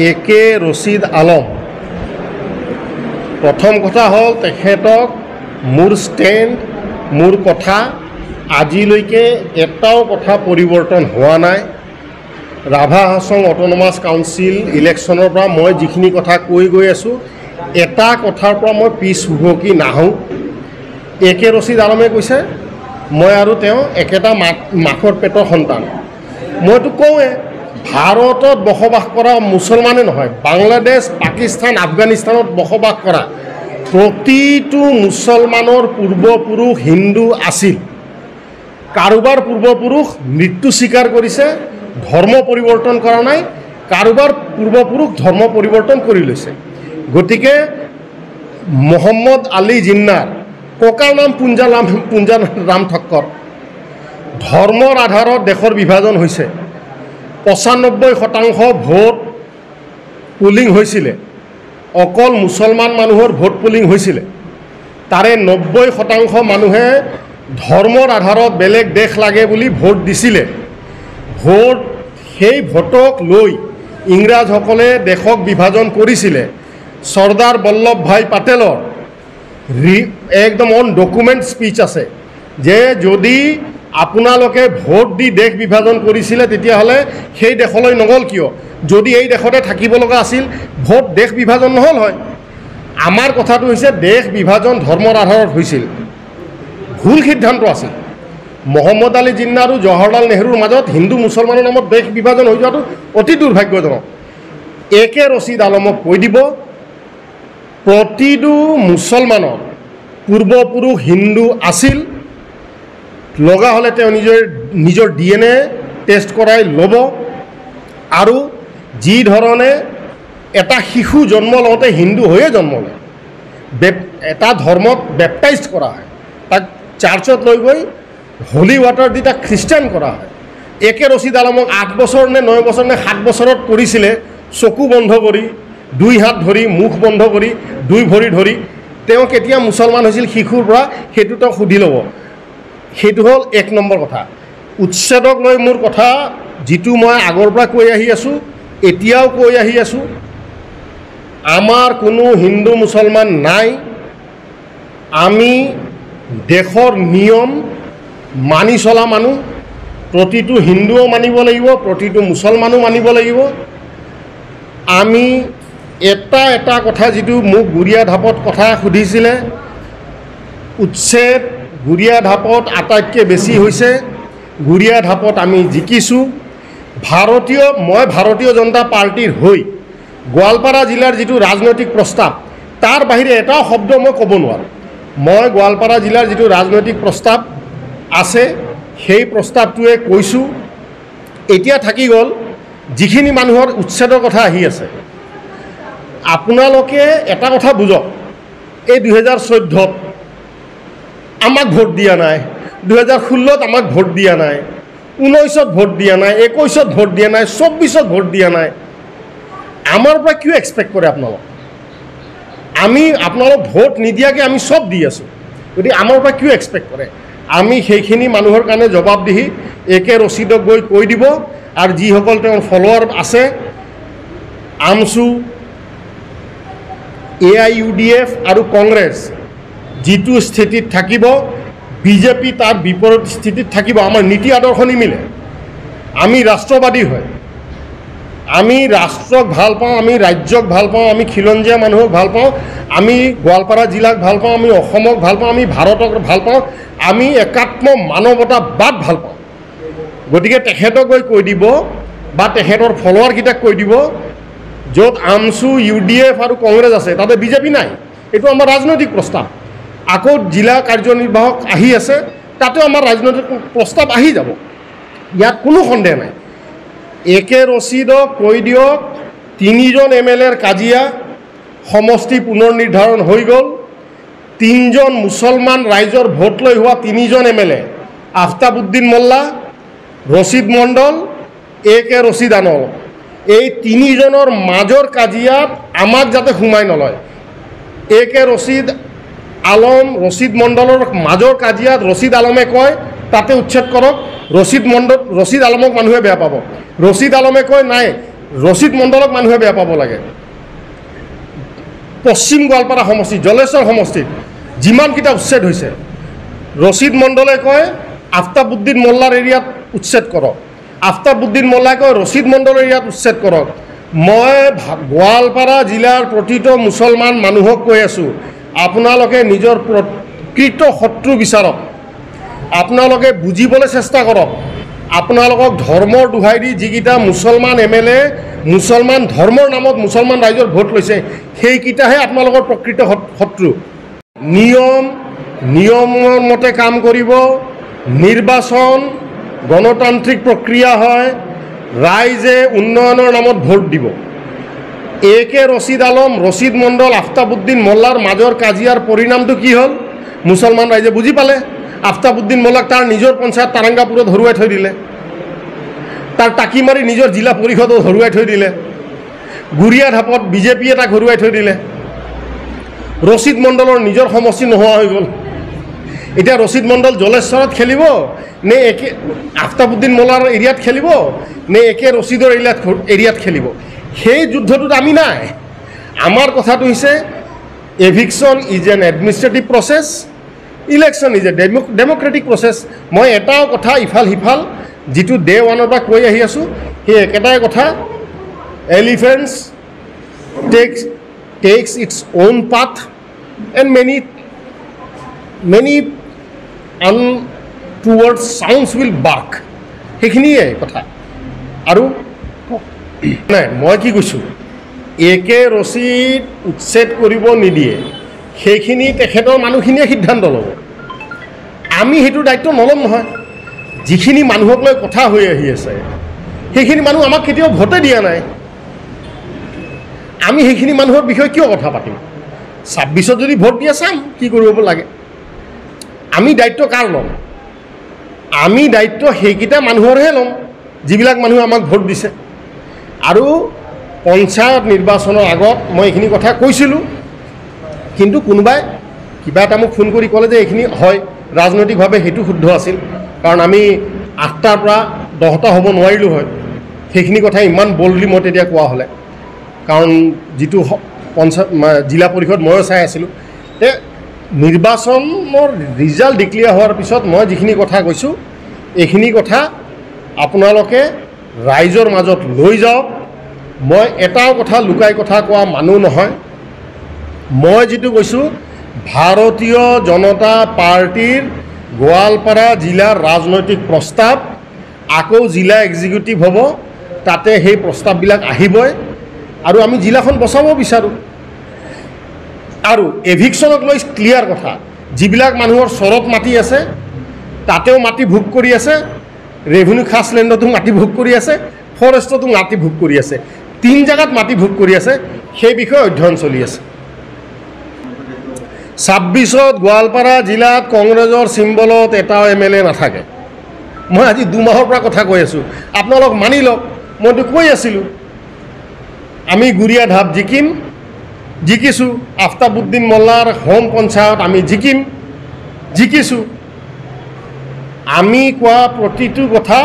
একে ৰচিদ আলম প্ৰথম কথা হ'ল তেখেতক মোৰ ষ্টেণ্ড মোৰ কথা আজিলৈকে এটাও কথা পৰিৱৰ্তন হোৱা নাই। ৰাভা হাছং অট'নমাছ কাউন্সিল ইলেকশ্যনৰ পৰা মই যিখিনি কথা কৈ গৈ আছোঁ এটা কথাৰ পৰা মই পিছ হুহকি নাহোঁ। একে ৰচিদ আলমে কৈছে মই আৰু তেওঁ একেটা মাকৰ পেটৰ সন্তান। মইতো কওঁৱে ভাৰতত বসবাস কৰা মুছলমানে নহয়, বাংলাদেশ পাকিস্তান আফগানিস্তানত বসবাস কৰা প্ৰতিটো মুছলমানৰ পূৰ্বপুৰুষ হিন্দু আছিল। কাৰোবাৰ পূৰ্বপুৰুষ মৃত্যু স্বীকাৰ কৰিছে, ধৰ্ম পৰিৱৰ্তন কৰা নাই, কাৰোবাৰ পূৰ্বপুৰুষ ধৰ্ম পৰিৱৰ্তন কৰি লৈছে। গতিকে মহম্মদ আলী জিন্নাৰ ককাৰ নাম পুঞ্জাৰাম ঠক্কৰ। ধৰ্মৰ আধাৰত দেশৰ বিভাজন হৈছে। 95% ভোট পুলিং হৈছিলে, অকল মুছলমান মানুহৰ ভোট পুলিং হৈছিলে। তাৰে 90% মানুহে ধৰ্মৰ আধাৰত বেলেগ দেশ লাগে বুলি ভোট দিছিলে। সেই ভোটক লৈ ইংৰাজসকলে দেশক বিভাজন কৰিছিলে। চৰ্দাৰ বল্লভ ভাই পেটেলৰ একদম অন ডকুমেণ্ট স্পীচ আছে যে যদি আপোনালোকে ভোট দি দেশ বিভাজন কৰিছিলে তেতিয়াহ'লে সেই দেশলৈ নগ'ল কিয়? যদি এই দেশতে থাকিব লগা আছিল ভোট দেশ বিভাজন নহ'ল হয়। আমাৰ কথাটো হৈছে দেশ বিভাজন ধৰ্মৰ আধাৰত হৈছিল, ভুল সিদ্ধান্ত আছিল। মহম্মদ আলী জিন্না আৰু জৱাহৰলাল নেহৰুৰ মাজত হিন্দু মুছলমানৰ নামত দেশ বিভাজন হৈ যোৱাটো অতি দুৰ্ভাগ্যজনক। একে ৰচিদ আলমক কৈ দিব প্ৰতিটো মুছলমানৰ পূৰ্বপুৰুষ হিন্দু আছিল, লগা হ'লে তেওঁ নিজৰ DNA টেষ্ট কৰাই ল'ব। আৰু যি ধৰণে এটা শিশু জন্ম লওঁতে হিন্দু হৈয়ে জন্ম লয়, এটা ধৰ্মত বেপটাইজ কৰা হয়, তাক চাৰ্চত লৈ গৈ হলি ৱাটাৰ দি তাক খ্ৰীষ্টান কৰা হয়। একে ৰচিদ আলমক 8 বছৰ নে 9 বছৰ নে 7 বছৰত কৰিছিলে চকু বন্ধ কৰি, 2 হাত ধৰি, মুখ বন্ধ কৰি, 2 ভৰি ধৰি। তেওঁ কেতিয়া মুছলমান হৈছিল শিশুৰ পৰা সেইটো তেওঁ সুধি ল'ব। সেইটো হ'ল 1 নম্বৰ কথা। উচ্ছেদক লৈ মোৰ কথা যিটো মই আগৰ পৰা কৈ আহি আছোঁ, এতিয়াও কৈ আহি আছোঁ, আমাৰ কোনো হিন্দু মুছলমান নাই। আমি দেশৰ নিয়ম মানি চলা মানুহ। প্ৰতিটো হিন্দুও মানিব লাগিব, প্ৰতিটো মুছলমানো মানিব লাগিব। আমি এটা কথা যিটো মোক গুৰিয়া ঢাপত কথা সুধিছিলে, উচ্ছেদ গুৰিয়া ঢাপত আটাইতকৈ বেছি হৈছে। গুৰিয়া ঢাপত আমি জিকিছোঁ। মই ভাৰতীয় জনতা পাৰ্টীৰ হৈ গোৱালপাৰা জিলাৰ যিটো ৰাজনৈতিক প্ৰস্তাৱ তাৰ বাহিৰে এটাও শব্দ মই ক'ব নোৱাৰোঁ। মই গোৱালপাৰা জিলাৰ যিটো ৰাজনৈতিক প্ৰস্তাৱ আছে সেই প্ৰস্তাৱটোৱে কৈছোঁ। এতিয়া থাকি গ'ল যিখিনি মানুহৰ উচ্ছেদৰ কথা আহি আছে। আপোনালোকে এটা কথা বুজক, এই 2014ত আমাক ভোট দিয়া নাই, 2016ত আমাক ভোট দিয়া নাই, 19ত ভোট দিয়া নাই, 21ত ভোট দিয়া নাই, 24ত ভোট দিয়া নাই। আমাৰ পৰা কিয় এক্সপেক্ট কৰে আপোনালোক? আপোনালোক ভোট নিদিয়াকৈ আমি চব দি আছোঁ, গতিকে আমাৰ পৰা কিয় এক্সপেক্ট কৰে? আমি সেইখিনি মানুহৰ কাৰণে জবাবদিহি একে ৰচিদক গৈ কৈ দিব। আৰু যিসকল তেওঁৰ ফলোৱাৰ আছে, আমছু, AIUDF আৰু কংগ্ৰেছ যিটো স্থিতিত থাকিব, বিজেপি তাৰ বিপৰীত স্থিতিত থাকিব। আমাৰ নীতি আদৰ্শ নিমিলে। আমি ৰাষ্ট্ৰবাদী হয়, আমি ৰাষ্ট্ৰক ভাল পাওঁ, আমি ৰাজ্যক ভাল পাওঁ, আমি খিলঞ্জীয়া মানুহক ভাল পাওঁ, আমি গোৱালপাৰা জিলাক ভাল পাওঁ, আমি অসমক ভাল পাওঁ, আমি ভাৰতক ভাল পাওঁ, আমি একাত্ম মানৱতাবাদ ভাল পাওঁ। গতিকে তেখেতক গৈ কৈ দিব বা তেখেতৰ ফলোৱাৰকেইটাক কৈ দিব য'ত আমছু, UDF আৰু কংগ্ৰেছ আছে তাতে বিজেপি নাই। এইটো আমাৰ ৰাজনৈতিক প্ৰস্তাৱ। আকৌ জিলা কাৰ্যনিৰ্বাহক আহি আছে, তাতেও আমাৰ ৰাজনৈতিক প্ৰস্তাৱ আহি যাব, ইয়াত কোনো সন্দেহ নাই। একে ৰচিদক কৈ দিয়ক 3জন MLAৰ কাজিয়া সমষ্টি পুনৰ নিৰ্ধাৰণ হৈ গ'ল। 3জন মুছলমান ৰাইজৰ ভোট লৈ হোৱা 3জন MLA, আফতাবুদ্দিন মোল্লা, ৰচিদ মণ্ডল, একে ৰচিদ আলম, এই 3জনৰ মাজৰ কাজিয়াত আমাক যাতে সোমাই নলয়। একে ৰচিদ আলম, ৰচিদ মণ্ডলৰ মাজৰ কাজিয়াত ৰচিদ আলমে কয় তাতে উচ্ছেদ কৰক, ৰচিদ আলমক মানুহে বেয়া পাব। ৰচিদ আলমে কয় নাই ৰচিদ মণ্ডলক মানুহে বেয়া পাব লাগে পশ্চিম গোৱালপাৰা সমষ্টিত জলেশ্বৰ সমষ্টিত যিমানকেইটা উচ্ছেদ হৈছে ৰচিদ মণ্ডলে কয় আফতাবুদ্দিন মোল্লাৰ এৰিয়াত উচ্ছেদ কৰক আফতাবুদ্দিন মোল্লাই কয় ৰচিদ মণ্ডলৰ এৰিয়াত উচ্ছেদ কৰক মই গোৱালপাৰা জিলাৰ প্ৰতিটো মুছলমান মানুহক কৈ আছোঁ আপোনালোকে নিজৰ প্ৰকৃত শত্ৰু বিচাৰক আপোনালোকে বুজিবলৈ চেষ্টা কৰক আপোনালোকক ধৰ্মৰ দোহাই দি যিকেইটা মুছলমান MLA মুছলমান ধৰ্মৰ নামত মুছলমান ৰাইজৰ ভোট লৈছে সেইকেইটাহে আপোনালোকৰ প্ৰকৃত শত্ৰু নিয়মৰ মতে কাম কৰিব নিৰ্বাচন গণতান্ত্ৰিক প্ৰক্ৰিয়া হয় ৰাইজে উন্নয়নৰ নামত ভোট দিব AK ৰচিদ আলম ৰচিদ মণ্ডল আফতাবুদ্দিন মোল্লাৰ মাজৰ কাজিয়াৰ পৰিণামটো কি হ'ল মুছলমান ৰাইজে বুজি পালে আফতাবুদ্দিন মোল্লাক তাৰ নিজৰ পঞ্চায়ত তাৰাংগাপুৰত হৰুৱাই থৈ দিলে তাৰ টাকি মাৰি নিজৰ জিলা পৰিষদত হৰুৱাই থৈ দিলে গুৰিয়া ঢাপত BJP তাক হৰুৱাই থৈ দিলে ৰচিদ মণ্ডলৰ নিজৰ সমষ্টি নোহোৱা হৈ গ'ল এতিয়া ৰচিদ মণ্ডল জলেশ্বৰত খেলিব নে আফতাবুদ্দিন মোল্লাৰ এৰিয়াত খেলিব নে ৰচিদৰ এৰিয়াত খেলিব সেই যুদ্ধটোত আমি নাই আমাৰ কথাটো হৈছে eviction is an administrative process election is a democratic process মই এটাও কথা ইফাল সিফাল যিটো ডে ওৱানৰ পৰা কৈ আহি আছোঁ সেই একেটাই কথা elephants take its own path and many untoward sounds will bark সেইখিনিয়ে কথা আৰু নাই মই কি কৈছোঁ AK ৰচিদ উচ্ছেদ কৰিব নিদিয়ে সেইখিনি তেখেতৰ মানুহখিনিয়ে সিদ্ধান্ত ল'ব আমি সেইটো দায়িত্ব নল'ম নহয় যিখিনি মানুহক লৈ কথা হৈ আহি আছে সেইখিনি মানুহ আমাক কেতিয়াও ভোটে দিয়া নাই আমি সেইখিনি মানুহৰ বিষয়ে কিয় কথা পাতিম 26ত যদি ভোট দিয়ে চাম কি কৰিব লাগে আমি দায়িত্ব কাৰ ল'ম আমি দায়িত্ব সেইকেইটা মানুহৰহে ল'ম যিবিলাক মানুহে আমাক ভোট দিছে আৰু পঞ্চায়ত নিৰ্বাচনৰ আগত মই এইখিনি কথা কৈছিলোঁ কিন্তু কোনোবাই কিবা এটা মোক ফোন কৰি ক'লে যে এইখিনি হয় ৰাজনৈতিকভাৱে সেইটো শুদ্ধ আছিল কাৰণ আমি 8টাৰ পৰা 10টা হ'ব নোৱাৰিলোঁ হয় সেইখিনি কথা ইমান বল্ডলি মই তেতিয়া কোৱা হ'লে কাৰণ যিটো পঞ্চায়ত জিলা পৰিষদ ময়ো চাই আছিলোঁ নিৰ্বাচনৰ ৰিজাল্ট ডিক্লেয়াৰ হোৱাৰ পিছত মই যিখিনি কথা কৈছোঁ এইখিনি কথা আপোনালোকে ৰাইজৰ মাজত লৈ যাওক মই এটাও কথা লুকাই কথা কোৱা মানুহ নহয় মই যিটো কৈছোঁ ভাৰতীয় জনতা পাৰ্টিৰ গোৱালপাৰা জিলাৰ ৰাজনৈতিক প্ৰস্তাৱ আকৌ জিলা এক্সিকিউটিভ হ'ব তাতে সেই প্ৰস্তাৱবিলাক আহিবই আৰু আমি জিলাখন বচাব বিচাৰোঁ আৰু এভিকশ্যনক লৈ ক্লিয়াৰ কথা যিবিলাক মানুহৰ চৰত মাটি আছে তাতেও মাটি ভোগ কৰি আছে ৰেভিনিউ খাছ লেণ্ডতো মাটি ভোগ কৰি আছে ফৰেষ্টতো মাটি ভোগ কৰি আছে 3 জেগাত মাটি ভোগ কৰি আছে সেই বিষয়ে অধ্যয়ন চলি আছে 26ত গোৱালপাৰা জিলাত কংগ্ৰেছৰ চিম্বলত এটাও MLA নাথাকে মই আজি 2 মাহৰ পৰা কথা কৈ আছোঁ আপোনালোক মানি লওক মইতো কৈ আছিলোঁ আমি গুৰিয়া ঢাপ জিকিছোঁ আফতাবুদ্দিন মোল্লাৰ হোম পঞ্চায়ত আমি জিকিছোঁ আমি কোৱা প্ৰতিটো কথা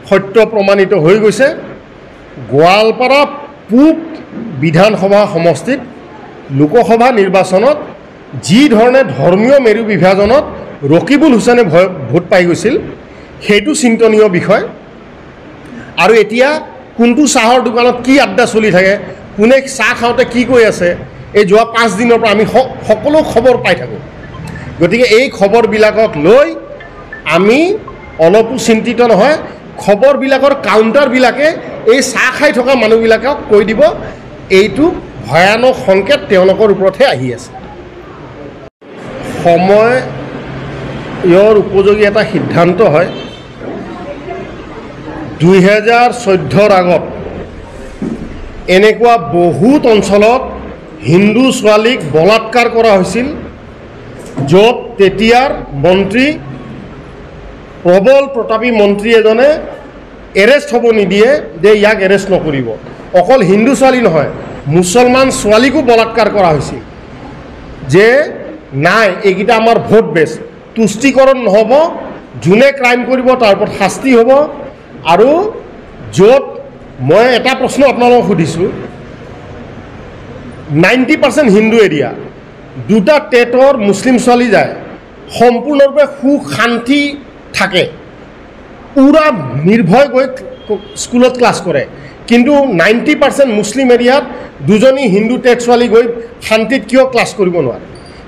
সত্য প্ৰমাণিত হৈ গৈছে গোৱালপাৰা পূব বিধানসভা সমষ্টিত লোকসভা নিৰ্বাচনত যি ধৰণে ধৰ্মীয় মেৰু বিভাজনত ৰকিবুল হুছেইনে ভোট পাই গৈছিল সেইটো চিন্তনীয় বিষয় আৰু এতিয়া কোনটো চাহৰ দোকানত কি আড্ডা চলি থাকে কোনে চাহ খাওঁতে কি কৈ আছে এই যোৱা 5 দিনৰ পৰা আমি সকলো খবৰ পাই থাকোঁ গতিকে এই খবৰবিলাকক লৈ আমি অলপো চিন্তিত নহয় খবৰবিলাকৰ কাউণ্টাৰবিলাকে এই চাহ খাই থকা মানুহবিলাকক কৈ দিব এইটো ভয়ানক সংকেত তেওঁলোকৰ ওপৰতহে আহি আছে সময়ৰ উপযোগী এটা সিদ্ধান্ত হয় 2014ৰ আগত এনেকুৱা বহুত অঞ্চলত হিন্দু ছোৱালীক বলাৎকাৰ কৰা হৈছিল য'ত তেতিয়াৰ মন্ত্ৰী প্ৰবল প্ৰতাপী মন্ত্ৰী এজনে এৰেষ্ট হ'ব নিদিয়ে যে ইয়াক এৰেষ্ট নকৰিব অকল হিন্দু ছোৱালী নহয় মুছলমান ছোৱালীকো বলাৎকাৰ কৰা হৈছিল যে নাই এইকেইটা আমাৰ ভোট বেছ তুষ্টিকৰণ নহ'ব যোনে ক্ৰাইম কৰিব তাৰ ওপৰত শাস্তি হ'ব আৰু য'ত মই এটা প্ৰশ্ন আপোনালোকক সুধিছোঁ 90% হিন্দু এৰিয়া দুটা টেটৰ মুছলিম ছোৱালী যায় সম্পূৰ্ণৰূপে সুখ শান্তি থাকে পুৰা নিৰ্ভয় গৈ স্কুলত ক্লাছ কৰে কিন্তু 90% মুছলিম এৰিয়াত দুজনী হিন্দু টেট ছোৱালী গৈ শান্তিত কিয় ক্লাছ কৰিব নোৱাৰে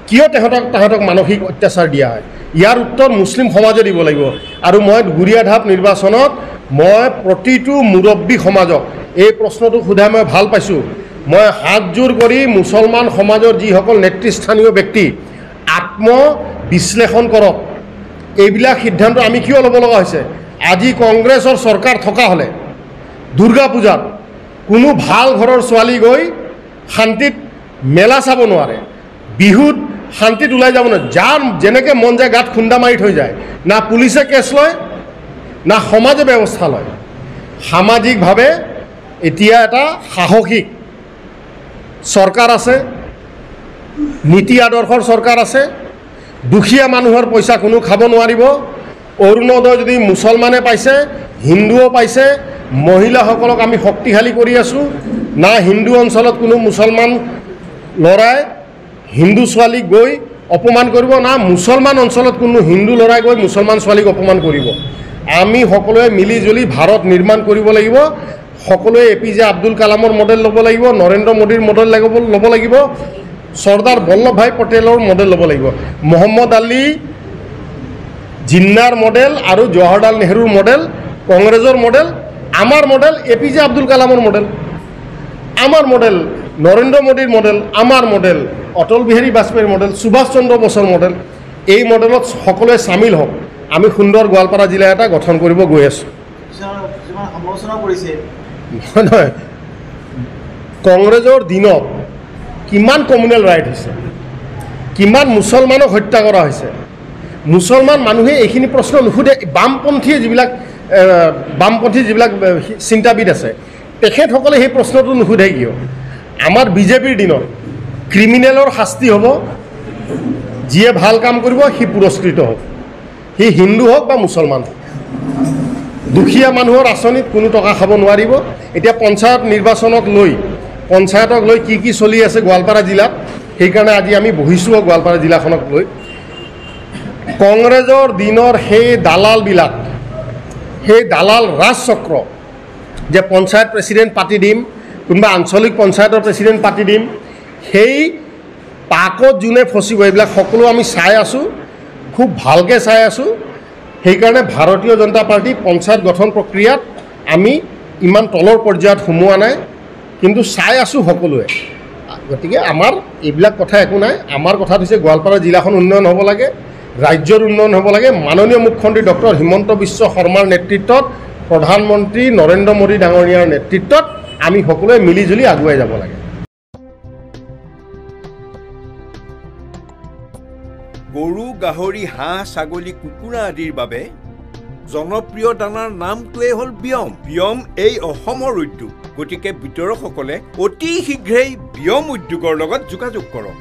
কিয় তাহাঁতক মানসিক অত্যাচাৰ দিয়া হয় ইয়াৰ উত্তৰ মুছলিম সমাজে দিব লাগিব আৰু মই গুৰিয়াধাপ নিৰ্বাচনত মই প্ৰতিটো মুৰব্বী সমাজক এই প্ৰশ্নটো সোধা মই ভাল পাইছোঁ মই হাতজোৰ কৰি মুছলমান সমাজৰ যিসকল নেতৃস্থানীয় ব্যক্তি আত্মবিশ্লেষণ কৰক এইবিলাক সিদ্ধান্ত আমি কিয় ল'ব লগা হৈছে আজি কংগ্ৰেছৰ চৰকাৰ থকা হ'লে দুৰ্গা পূজাত কোনো ভাল ঘৰৰ ছোৱালী গৈ শান্তিত মেলা চাব নোৱাৰে বিহুত শান্তিত ওলাই যাব নোৱাৰে যাৰ যেনেকৈ মন যায় গাত খুন্দা মাৰি থৈ যায় না পুলিচে কেছ লয় না সমাজে ব্যৱস্থা লয় সামাজিকভাৱে এতিয়া এটা সাহসিক চৰকাৰ আছে নীতি আদৰ্শৰ চৰকাৰ আছে দুখীয়া মানুহৰ পইচা কোনো খাব নোৱাৰিব অৰুণোদয় যদি মুছলমানে পাইছে হিন্দুও পাইছে মহিলাসকলক আমি শক্তিশালী কৰি আছোঁ না হিন্দু অঞ্চলত কোনো মুছলমান ল'ৰাই হিন্দু ছোৱালীক গৈ অপমান কৰিব না মুছলমান অঞ্চলত কোনো হিন্দু ল'ৰাই গৈ মুছলমান ছোৱালীক অপমান কৰিব আমি সকলোৱে মিলিজুলি ভাৰত নিৰ্মাণ কৰিব লাগিব সকলোৱে APJ আব্দুল কালামৰ মডেল ল'ব লাগিব নৰেন্দ্ৰ মোদীৰ মডেল ল'ব লাগিব চৰ্দাৰ বল্লভভাই পটেলৰ মডেল ল'ব লাগিব মহম্মদ আলী জিন্নাৰ মডেল আৰু জৱাহৰলাল নেহৰুৰ মডেল কংগ্ৰেছৰ মডেল আমাৰ মডেল APJ আব্দুল কালামৰ মডেল আমাৰ মডেল নৰেন্দ্ৰ মোদীৰ মডেল আমাৰ মডেল অটল বিহাৰী বাজপেয়ীৰ মডেল সুভাষ চন্দ্ৰ বসুৰ মডেল এই মডেলত সকলোৱে সামিল হওক আমি সুন্দৰ গোৱালপাৰা জিলা এটা গঠন কৰিব গৈ আছোঁ নহয় কংগ্ৰেছৰ দিনত কিমান কমিউনেল ৰাইট হৈছে কিমান মুছলমানক হত্যা কৰা হৈছে মুছলমান মানুহে এইখিনি প্ৰশ্ন নুসুধে বামপন্থী যিবিলাক চিন্তাবিদ আছে তেখেতসকলে সেই প্ৰশ্নটো নুসুধে কিয় আমাৰ বিজেপিৰ দিনত ক্ৰিমিনেলৰ শাস্তি হ'ব যিয়ে ভাল কাম কৰিব সি পুৰস্কৃত হ'ব সি হিন্দু হওক বা মুছলমান হওক দুখীয়া মানুহৰ আঁচনিত কোনো টকা খাব নোৱাৰিব এতিয়া পঞ্চায়তক লৈ কি চলি আছে গোৱালপাৰা জিলাত সেইকাৰণে আজি আমি বহিছোঁ গোৱালপাৰা জিলাখনক লৈ কংগ্ৰেছৰ দিনৰ সেই দালালবিলাক সেই দালাল ৰাজচক্ৰ যে পঞ্চায়ত প্ৰেচিডেণ্ট পাতি দিম কোনোবা আঞ্চলিক পঞ্চায়তৰ প্ৰেচিডেণ্ট পাতি দিম সেই পাকত যোনে ফচিব এইবিলাক সকলো আমি চাই আছোঁ খুব ভালকৈ চাই আছোঁ সেইকাৰণে ভাৰতীয় জনতা পাৰ্টি পঞ্চায়ত গঠন প্ৰক্ৰিয়াত আমি ইমান তলৰ পৰ্যায়ত সোমোৱা নাই কিন্তু চাই আছোঁ সকলোৱে গতিকে আমাৰ এইবিলাক কথা একো নাই আমাৰ কথা হৈছে গোৱালপাৰা জিলাখন উন্নয়ন হ'ব লাগে ৰাজ্যৰ উন্নয়ন হ'ব লাগে মাননীয় মুখ্যমন্ত্ৰী ডক্টৰ হিমন্ত বিশ্ব শৰ্মাৰ নেতৃত্বত প্ৰধানমন্ত্ৰী নৰেন্দ্ৰ মোদী ডাঙৰীয়াৰ নেতৃত্বত আমি সকলোৱে মিলিজুলি আগুৱাই যাব লাগে গৰু গাহৰি হাঁহ ছাগলী কুকুৰা আদিৰ বাবে জনপ্ৰিয় দানাৰ নামটোৱেই হ'ল বিয়ম এই অসমৰ উদ্যোগ গতিকে বিতৰকসকলে অতি শীঘ্ৰেই বিয়ম উদ্যোগৰ লগত যোগাযোগ কৰক